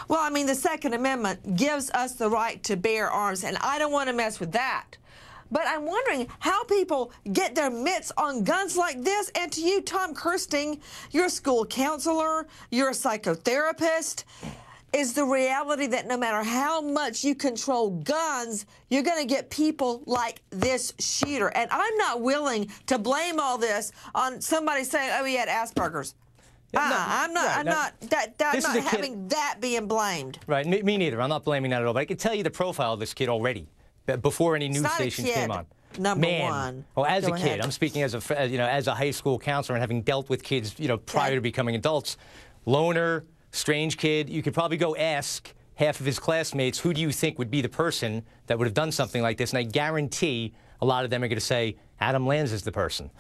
Well, I mean, the Second Amendment gives us the right to bear arms, and I don't want to mess with that. But I'm wondering how people get their mitts on guns like this. And to you, Tom Kersting, you're a school counselor, you're a psychotherapist. Is the reality that no matter how much you control guns, you're going to get people like this shooter? And I'm not willing to blame all this on somebody saying, oh, he had Asperger's. I'm not having that being blamed. Right, me neither. I'm not blaming that at all. But I can tell you the profile of this kid already before any news stations came on. Number one. Oh, as a kid, I'm speaking as a as a high school counselor and having dealt with kids prior to becoming adults. Loner, strange kid. You could probably go ask half of his classmates, who do you think would be the person that would have done something like this? And I guarantee a lot of them are going to say Adam Lanz is the person.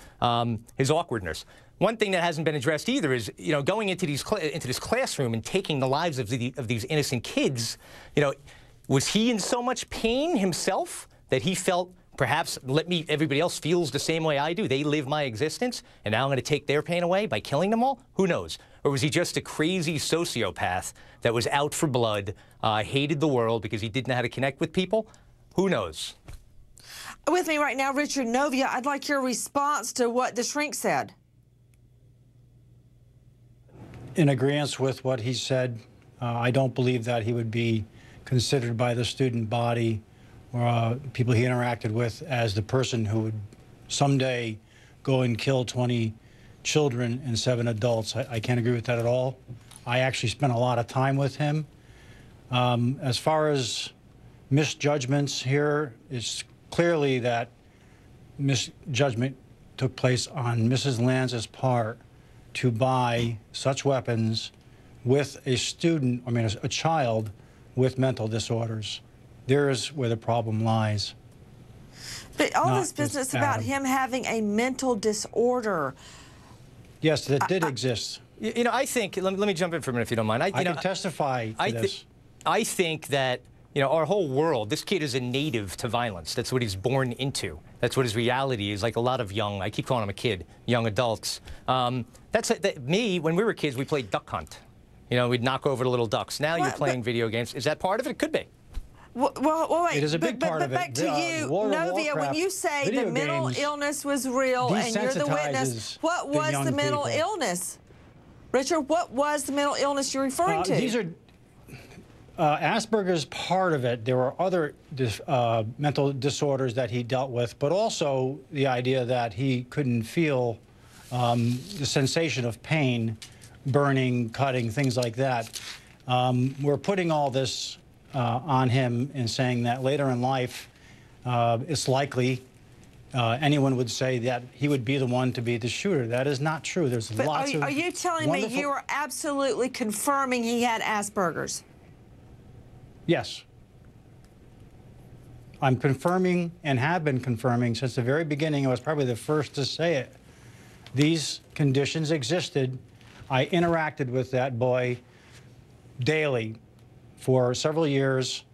His awkwardness. One thing that hasn't been addressed either is, going into this classroom and taking the lives of these innocent kids. Was he in so much pain himself that he felt perhaps everybody else feels the same way I do? They live my existence, and now I'm going to take their pain away by killing them all? Who knows? Or was he just a crazy sociopath that was out for blood, hated the world because he didn't know how to connect with people? Who knows? With me right now, Richard Novia. I'd like your response to what the shrink said. In agreement with what he said, I don't believe that he would be considered by the student body or people he interacted with as the person who would someday go and kill 20 children and 7 adults. I can't agree with that at all. I actually spent a lot of time with him. As far as misjudgments here, it's clearly that misjudgment took place on Mrs. Lanz's part to buy such weapons with a student, a child with mental disorders. There's where the problem lies. But all this business about him having a mental disorder. Yes, that did exist. I think, let me jump in for a minute if you don't mind. I can testify to this. I think that, our whole world, this kid is a native to violence. That's what he's born into. That's what his reality is, like a lot of I keep calling him a kid, young adults. Me, when we were kids, we played duck hunt. We'd knock over the little ducks. Now you're playing video games. Is that part of it? It could be. Well, wait. It is a big part of it. But back to you, Novia, when you say the mental illness was real and you're the witness, what was the mental illness? Richard, what was the mental illness you're referring to? These are Asperger's part of it. There were other mental disorders that he dealt with, but also the idea that he couldn't feel the sensation of pain, burning, cutting, things like that. We're putting all this on him and saying that later in life, it's likely anyone would say that he would be the one to be the shooter. That is not true. There's lots of. Are you telling me you are absolutely confirming he had Asperger's? Yes. I'm confirming and have been confirming since the very beginning. I was probably the first to say it. These conditions existed. I interacted with that boy daily for several years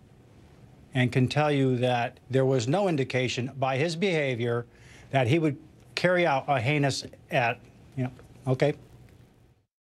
and can tell you that there was no indication by his behavior that he would carry out a heinous act. Okay.